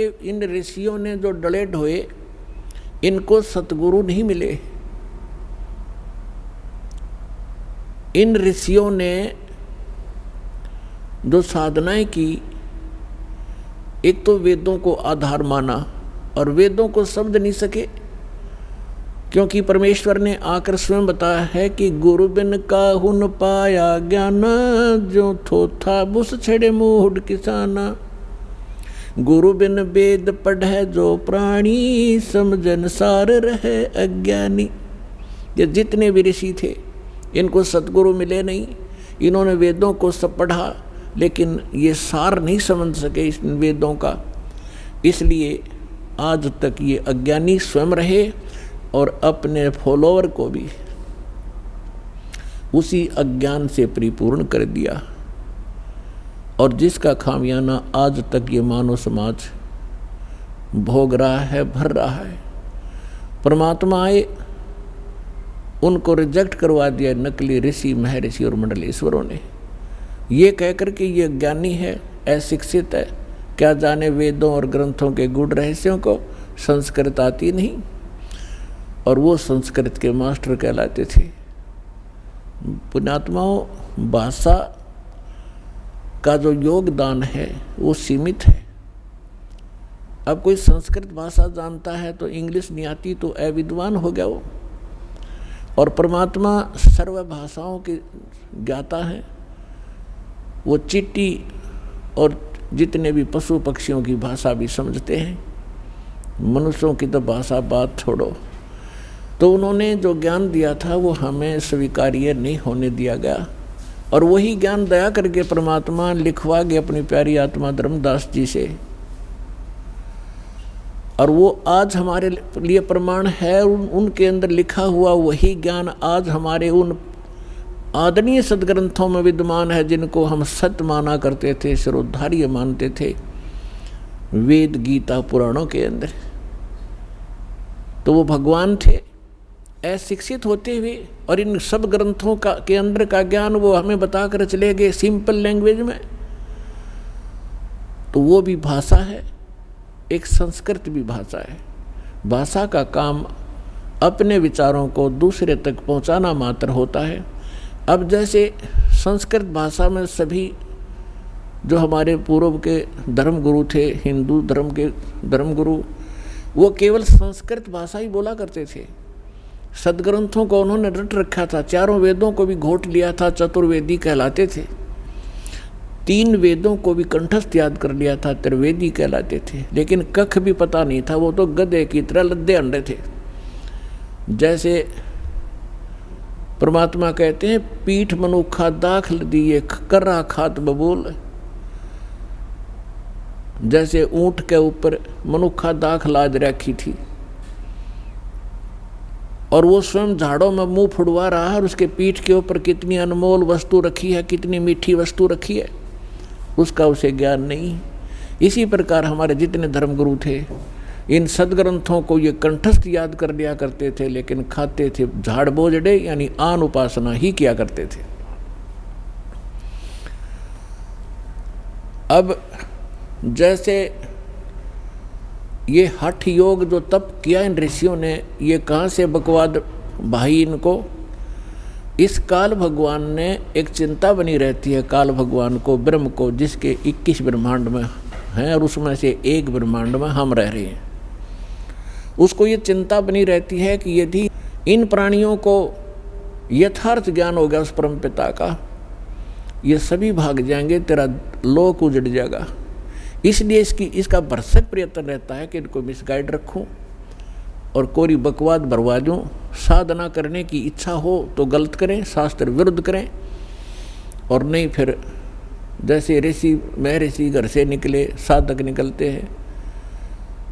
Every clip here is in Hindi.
इन ऋषियों ने जो डले ढोए, इनको सतगुरु नहीं मिले। इन ऋषियों ने जो साधनाएं की, एक तो वेदों को आधार माना और वेदों को समझ नहीं सके, क्योंकि परमेश्वर ने आकर स्वयं बताया है कि गुरु बिन काहू न पाया ज्ञान, जो थोथा बुस छेड़े मूढ़ किसाना। गुरु बिन वेद पढ़े जो प्राणी, समझन सार रहे अज्ञानी। ये जितने भी ऋषि थे, इनको सतगुरु मिले नहीं। इन्होंने वेदों को सब पढ़ा, लेकिन ये सार नहीं समझ सके इस वेदों का, इसलिए आज तक ये अज्ञानी स्वयं रहे और अपने फॉलोअर को भी उसी अज्ञान से परिपूर्ण कर दिया, और जिसका खामियाना आज तक ये मानव समाज भोग रहा है, भर रहा है। परमात्मा आए, उनको रिजेक्ट करवा दिया नकली ऋषि, महर्षि और मंडलेश्वरों ने, ये कहकर कि ये ज्ञानी है, अशिक्षित है, क्या जाने वेदों और ग्रंथों के गूढ़ रहस्यों को, संस्कृत आती नहीं। और वो संस्कृत के मास्टर कहलाते थे। पुण्यात्माओं, भाषा का जो योगदान है वो सीमित है। अब कोई संस्कृत भाषा जानता है तो इंग्लिश नहीं आती तो अविद्वान हो गया वो। और परमात्मा सर्व भाषाओं के ज्ञाता है। वो चींटी और जितने भी पशु पक्षियों की भाषा भी समझते हैं, मनुष्यों की तो भाषा बात छोड़ो। तो उन्होंने जो ज्ञान दिया था वो हमें स्वीकार्य नहीं होने दिया गया, और वही ज्ञान दया करके परमात्मा लिखवा गए अपनी प्यारी आत्मा धर्मदास जी से। और वो आज हमारे लिए प्रमाण है। उनके अंदर लिखा हुआ वही ज्ञान आज हमारे उन आदरणीय सदग्रंथों में विद्यमान है, जिनको हम सत्य माना करते थे, सर्वोद्धार्य मानते थे, वेद गीता पुराणों के अंदर। तो वो भगवान थे अशिक्षित होते हुए, और इन सब ग्रंथों का के अंदर का ज्ञान वो हमें बताकर चले गए सिंपल लैंग्वेज में। तो वो भी भाषा है, एक संस्कृत भी भाषा है। भाषा का काम अपने विचारों को दूसरे तक पहुंचाना मात्र होता है। अब जैसे संस्कृत भाषा में सभी जो हमारे पूर्व के धर्मगुरु थे, हिंदू धर्म के धर्मगुरु, वो केवल संस्कृत भाषा ही बोला करते थे। सदग्रंथों को उन्होंने रट रखा था, चारों वेदों को भी घोट लिया था, चतुर्वेदी कहलाते थे। 3 वेदों को भी कंठस्थ याद कर लिया था, त्रिवेदी कहलाते थे। लेकिन कख भी पता नहीं था, वो तो गधे की तरह लद्दे अंडे थे। जैसे परमात्मा कहते हैं, पीठ मनुखा दाखल दिए कर्रा खात बबूल। जैसे ऊंट के ऊपर मनुखा दाख लाद रखी थी, और वो स्वयं झाड़ों में मुंह फुड़वा रहा है, और उसके पीठ के ऊपर कितनी अनमोल वस्तु रखी है, कितनी मीठी वस्तु रखी है, उसका उसे ज्ञान नहीं। इसी प्रकार हमारे जितने धर्मगुरु थे, इन सदग्रंथों को ये कंठस्थ याद कर लिया करते थे, लेकिन खाते थे झाड़ बोझड़े, यानी आन उपासना ही किया करते थे। अब जैसे ये हठ योग जो तप किया इन ऋषियों ने, ये कहाँ से बकवाद भाई इनको। इस काल भगवान ने एक चिंता बनी रहती है, काल भगवान को, ब्रह्म को, जिसके 21 ब्रह्मांड में हैं और उसमें से एक ब्रह्मांड में हम रह रहे हैं। उसको ये चिंता बनी रहती है कि यदि इन प्राणियों को यथार्थ ज्ञान हो गया उस परम पिता का, ये सभी भाग जाएंगे, तेरा लोक उजड़ जाएगा। इसलिए इसका भरसक प्रयत्न रहता है कि इनको मिसगाइड रखूं और कोई बकवाद भरवा दूं। साधना करने की इच्छा हो तो गलत करें, शास्त्र विरुद्ध करें, और नहीं फिर जैसे ऋषि महर्षि घर से निकले, साधक निकलते हैं,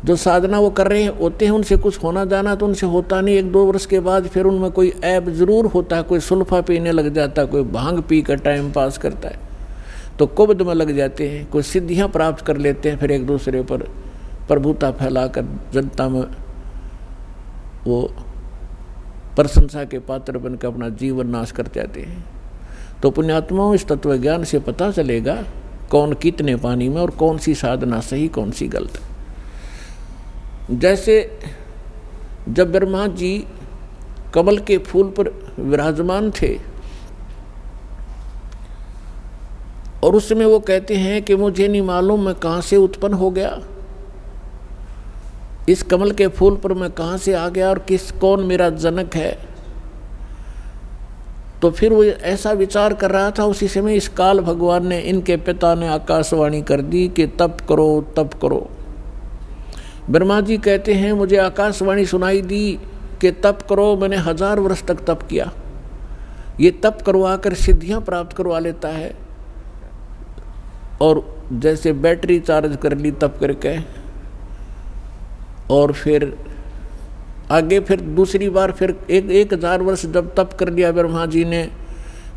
जो साधना वो कर रहे हैं होते हैं, उनसे कुछ होना जाना तो उनसे होता नहीं। 1-2 वर्ष के बाद फिर उनमें कोई ऐब जरूर होता है, कोई सुल्फा पीने लग जाता है, कोई भांग पी कर टाइम पास करता है तो कुब्द में लग जाते हैं, कोई सिद्धियां प्राप्त कर लेते हैं, फिर एक दूसरे पर प्रभुता फैलाकर जनता में वो प्रशंसा के पात्र बनकर अपना जीवन नाश कर जाते हैं। तो पुण्यात्माओं, इस तत्व ज्ञान से पता चलेगा कौन कितने पानी में और कौन सी साधना सही, कौन सी गलत। जैसे जब ब्रह्मा जी कमल के फूल पर विराजमान थे और उस समय वो कहते हैं कि मुझे नहीं मालूम मैं कहाँ से उत्पन्न हो गया, इस कमल के फूल पर मैं कहाँ से आ गया और कौन मेरा जनक है। तो फिर वो ऐसा विचार कर रहा था, उसी समय इस काल भगवान ने, इनके पिता ने आकाशवाणी कर दी कि तप करो तप करो। ब्रह्मा जी कहते हैं मुझे आकाशवाणी सुनाई दी कि तप करो, मैंने 1000 वर्ष तक तप किया। ये तप करवा कर सिद्धियां प्राप्त करवा लेता है, और जैसे बैटरी चार्ज कर ली तप करके, और फिर आगे फिर दूसरी बार फिर 1000 वर्ष जब तप कर लिया ब्रह्मा जी ने,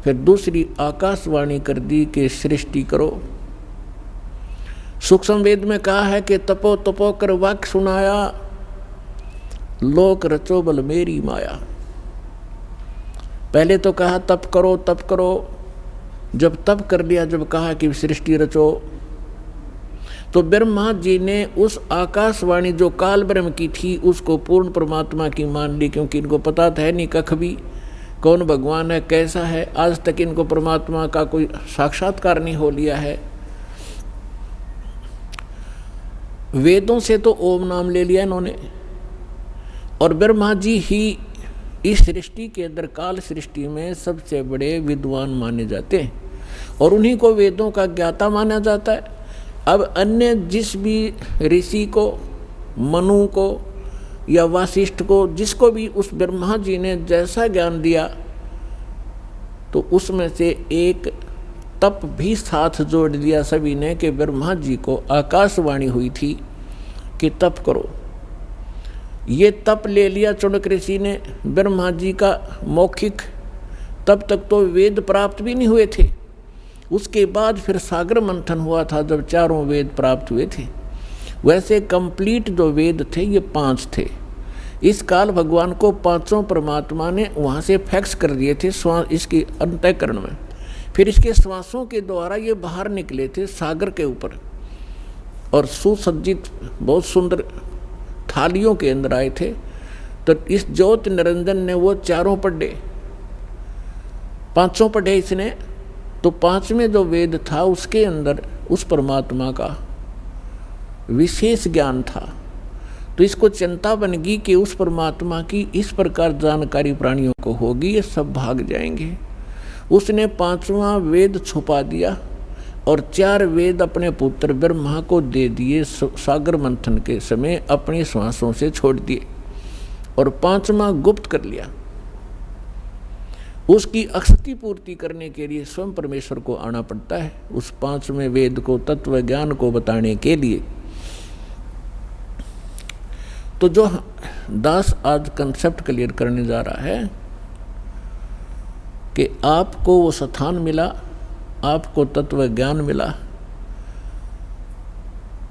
फिर दूसरी आकाशवाणी कर दी कि सृष्टि करो। सूक्ष्म वेद में कहा है कि तपो तपो कर वाक्य सुनाया, लोक रचो बल मेरी माया। पहले तो कहा तप करो तप करो, जब तप कर लिया, जब कहा कि सृष्टि रचो, तो ब्रह्मा जी ने उस आकाशवाणी जो काल ब्रह्म की थी उसको पूर्ण परमात्मा की मान ली, क्योंकि इनको पता था नहीं कख भी कौन भगवान है, कैसा है। आज तक इनको परमात्मा का कोई साक्षात्कार नहीं हो लिया है। वेदों से तो ओम नाम ले लिया इन्होंने, और ब्रह्मा जी ही इस सृष्टि के अंदर, काल सृष्टि में सबसे बड़े विद्वान माने जाते हैं, और उन्हीं को वेदों का ज्ञाता माना जाता है। अब अन्य जिस भी ऋषि को, मनु को या वासिष्ठ को, जिसको भी उस ब्रह्मा जी ने जैसा ज्ञान दिया, तो उसमें से एक तप भी साथ जोड़ दिया सभी ने कि ब्रह्मा जी को आकाशवाणी हुई थी कि तप करो। ये तप ले लिया चुनक ऋषि ने ब्रह्मा जी का मौखिक, तब तक तो वेद प्राप्त भी नहीं हुए थे। उसके बाद फिर सागर मंथन हुआ था जब 4 वेद प्राप्त हुए थे। वैसे कंप्लीट जो वेद थे ये 5 थे। इस काल भगवान को 5 परमात्मा ने वहाँ से फैक्स कर दिए थे इसके अंतःकरण में। फिर इसके श्वासों के द्वारा ये बाहर निकले थे सागर के ऊपर, और सुसज्जित बहुत सुंदर थालियों के अंदर आए थे। तो इस ज्योति निरंजन ने वो 4 पढ़े, 5 पढ़े इसने। तो 5वें जो वेद था उसके अंदर उस परमात्मा का विशेष ज्ञान था। तो इसको चिंता बन गई कि उस परमात्मा की इस प्रकार जानकारी प्राणियों को होगी, ये सब भाग जाएंगे। उसने 5वां वेद छुपा दिया और 4 वेद अपने पुत्र ब्रह्मा को दे दिए। सागर मंथन के समय अपनी श्वासों से छोड़ दिए और 5वां गुप्त कर लिया। उसकी अक्षति पूर्ति करने के लिए स्वयं परमेश्वर को आना पड़ता है, उस 5वें वेद को, तत्व ज्ञान को बताने के लिए। तो जो दास आज कंसेप्ट क्लियर करने जा रहा है कि आपको वो स्थान मिला, आपको तत्व ज्ञान मिला,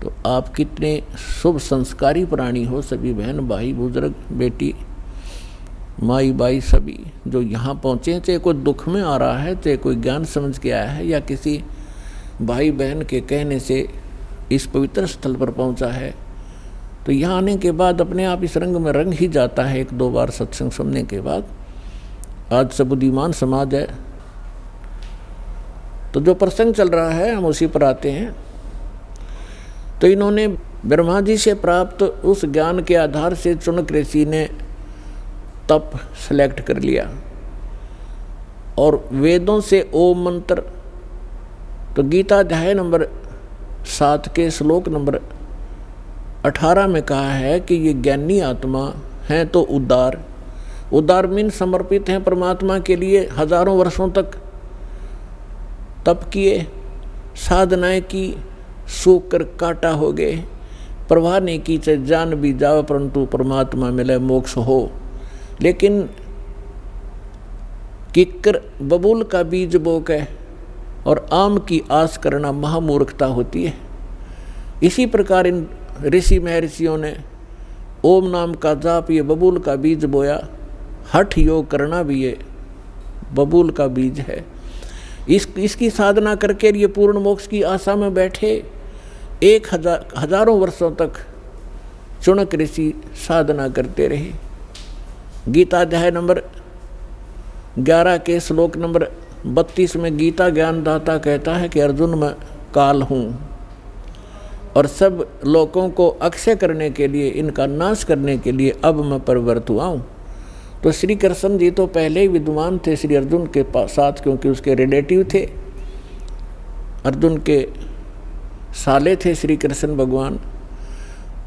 तो आप कितने शुभ संस्कारी प्राणी हो। सभी बहन भाई बुजुर्ग बेटी माई बाई सभी जो यहाँ पहुँचे, चाहे कोई दुख में आ रहा है, चाहे कोई ज्ञान समझ के आया है, या किसी भाई बहन के कहने से इस पवित्र स्थल पर पहुँचा है, तो यहाँ आने के बाद अपने आप इस रंग में रंग ही जाता है 1-2 बार सत्संग सुनने के बाद। आज सब बुद्धिमान समाज है, तो जो प्रसंग चल रहा है हम उसी पर आते हैं। तो इन्होंने ब्रह्मा जी से प्राप्त उस ज्ञान के आधार से चुनक ऋषि ने तप सेलेक्ट कर लिया, और वेदों से ओम मंत्र, तो गीता अध्याय नंबर 7 के श्लोक नंबर 18 में कहा है कि ये ज्ञानी आत्मा हैं तो उदार मीन समर्पित हैं परमात्मा के लिए। हजारों वर्षों तक तप किए, साधनाएं की, सूख कर काटा हो गए, प्रवाह नहीं की, चाहे जान भी जाओ परंतु परमात्मा मिले मोक्ष हो। लेकिन किक्कर बबूल का बीज बोके और आम की आस करना महामूर्खता होती है। इसी प्रकार इन ऋषि महर्षियों ने ओम नाम का जाप, ये बबूल का बीज बोया। हठ योग करना भी ये बबूल का बीज है। इसकी साधना करके ये पूर्ण मोक्ष की आशा में बैठे, 1000 हजारों वर्षों तक चुनक ऋषि साधना करते रहे। गीता अध्याय नंबर 11 के श्लोक नंबर 32 में गीता ज्ञानदाता कहता है कि अर्जुन मैं काल हूँ और सब लोगों को अक्षय करने के लिए, इनका नाश करने के लिए अब मैं परिवर्त हुआ हूँ। तो श्री कृष्ण जी तो पहले ही विद्वान थे श्री अर्जुन के साथ, क्योंकि उसके रिलेटिव थे, अर्जुन के साले थे श्री कृष्ण भगवान।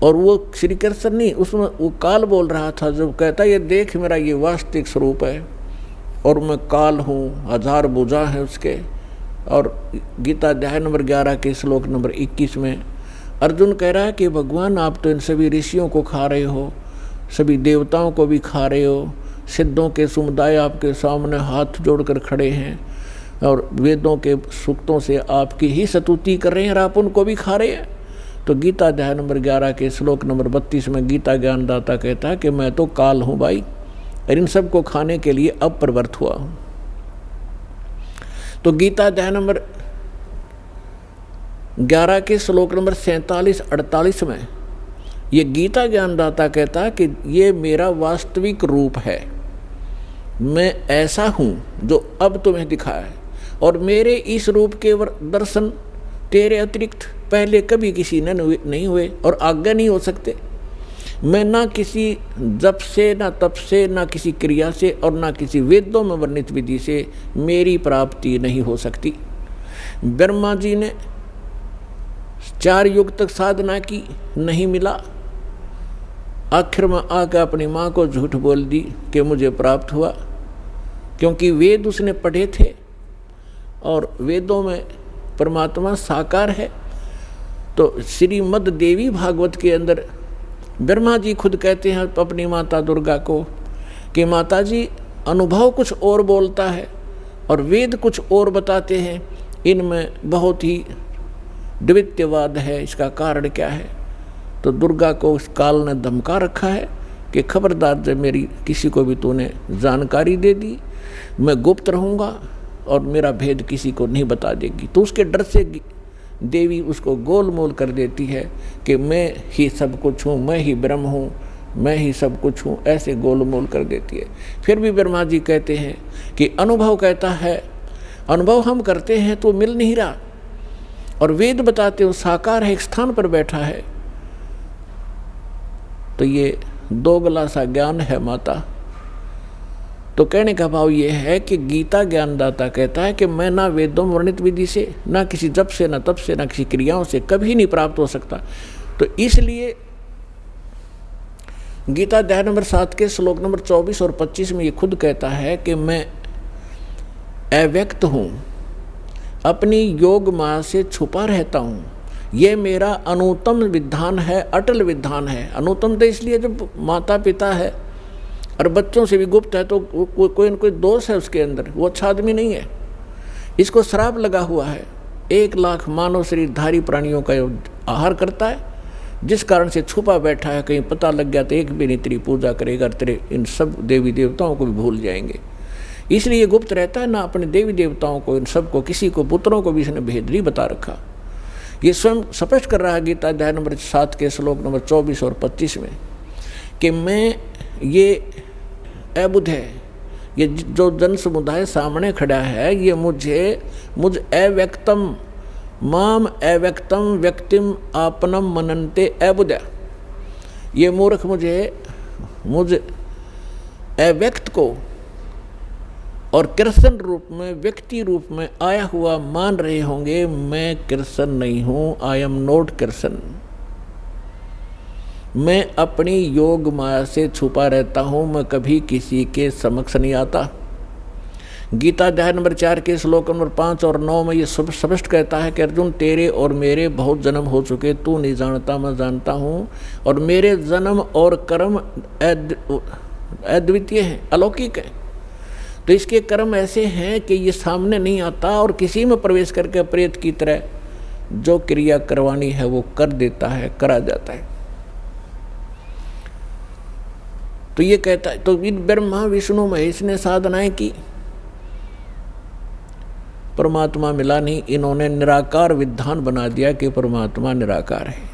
और वो श्री कृष्ण नहीं, उसमें वो काल बोल रहा था, जब कहता ये देख मेरा ये वास्तविक स्वरूप है और मैं काल हूँ, 1000 भुजा है उसके। और गीता अध्याय नंबर 11 के श्लोक नंबर 21 में अर्जुन कह रहा है कि भगवान आप तो इन सभी ऋषियों को खा रहे हो, सभी देवताओं को भी खा रहे हो, सिद्धों के समुदाय आपके सामने हाथ जोड़कर खड़े हैं और वेदों के सूक्तों से आपकी ही स्तुति कर रहे हैं और आप उनको भी खा रहे हैं। तो गीता अध्याय नंबर 11 के श्लोक नंबर 32 में गीता ज्ञानदाता कहता है कि मैं तो काल हूँ भाई, और इन सब को खाने के लिए अब प्रवृत्त हुआ हूँ। तो गीता अध्याय नंबर 11 के श्लोक नंबर 47-48 में ये गीता ज्ञानदाता कहता है कि ये मेरा वास्तविक रूप है, मैं ऐसा हूँ जो अब तुम्हें दिखा है, और मेरे इस रूप के दर्शन तेरे अतिरिक्त पहले कभी किसी ने नहीं हुए और आगे नहीं हो सकते। मैं ना किसी जप से, ना तप से, ना किसी क्रिया से और ना किसी वेदों में वर्णित विधि से मेरी प्राप्ति नहीं हो सकती। ब्रह्मा जी ने 4 युग तक साधना की, नहीं मिला। आखिर में आकर अपनी माँ को झूठ बोल दी कि मुझे प्राप्त हुआ, क्योंकि वेद उसने पढ़े थे और वेदों में परमात्मा साकार है। तो श्रीमद् देवी भागवत के अंदर ब्रह्मा जी खुद कहते हैं अपनी माता दुर्गा को कि माता जी अनुभव कुछ और बोलता है और वेद कुछ और बताते हैं, इनमें बहुत ही द्वितीयवाद है, इसका कारण क्या है। तो दुर्गा को उस काल ने धमका रखा है कि खबरदार जब मेरी किसी को भी तूने जानकारी दे दी, मैं गुप्त रहूँगा और मेरा भेद किसी को नहीं बता देगी। तो उसके डर से देवी उसको गोलमोल कर देती है कि मैं ही सब कुछ हूँ, मैं ही ब्रह्म हूँ, मैं ही सब कुछ हूँ, ऐसे गोलमोल कर देती है। फिर भी ब्रह्मा जी कहते हैं कि अनुभव कहता है, अनुभव हम करते हैं तो मिल नहीं रहा, और वेद बताते हो साकार है, एक स्थान पर बैठा है। तो ये दोगला सा ज्ञान है माता। तो कहने का भाव ये है कि गीता ज्ञानदाता कहता है कि मैं ना वेदों में वर्णित विधि से, ना किसी जप से, ना तप से, ना किसी क्रियाओं से कभी नहीं प्राप्त हो सकता। तो इसलिए गीता अध्याय नंबर 7 के श्लोक नंबर 24 और 25 में ये खुद कहता है कि मैं अव्यक्त हूँ, अपनी योग माया से छुपा रहता हूँ। ये मेरा अनुत्तम विधान है, अटल विधान है। अनुत्तम तो इसलिए जब माता पिता है और बच्चों से भी गुप्त है तो कोई न कोई दोष है उसके अंदर, वो अच्छा आदमी नहीं है। इसको श्राप लगा हुआ है, 1 लाख मानव शरीरधारी प्राणियों का आहार करता है, जिस कारण से छुपा बैठा है। कहीं पता लग गया तो एक भी नहीं तेरी पूजा करेगा, तेरे इन सब देवी देवताओं को भी भूल जाएंगे। इसलिए गुप्त रहता है, ना अपने देवी देवताओं को, इन सबको, किसी को, पुत्रों को भी इसने भेद नहीं बता रखा। ये स्वयं स्पष्ट कर रहा है गीता अध्याय नंबर 7 के श्लोक नंबर 24 और 25 में कि मैं ये अबुध है, ये जो जन समुदाय सामने खड़ा है, ये मुझ अव्यक्तम माम अव्यक्तम व्यक्तिम आपनम मनन्ते अबुध। ये मूर्ख मुझ अव्यक्त को और कृष्ण रूप में, व्यक्ति रूप में आया हुआ मान रहे होंगे। मैं कृष्ण नहीं हूँ, आई एम नॉट कृष्ण। मैं अपनी योग माया से छुपा रहता हूँ, मैं कभी किसी के समक्ष नहीं आता। गीता अध्याय नंबर 4 के श्लोक नंबर 5 और 9 में ये स्पष्ट कहता है कि अर्जुन तेरे और मेरे बहुत जन्म हो चुके, तू नहीं जानता, मैं जानता हूँ, और मेरे जन्म और कर्म अद्वितीय हैं, अलौकिक हैं। तो इसके कर्म ऐसे हैं कि ये सामने नहीं आता और किसी में प्रवेश करके प्रेत की तरह जो क्रिया करवानी है वो कर देता है, करा जाता है। तो ये कहता है, तो ब्रह्मा विष्णु महेश ने साधनाएं की, परमात्मा मिला नहीं। इन्होंने निराकार विधान बना दिया कि परमात्मा निराकार है।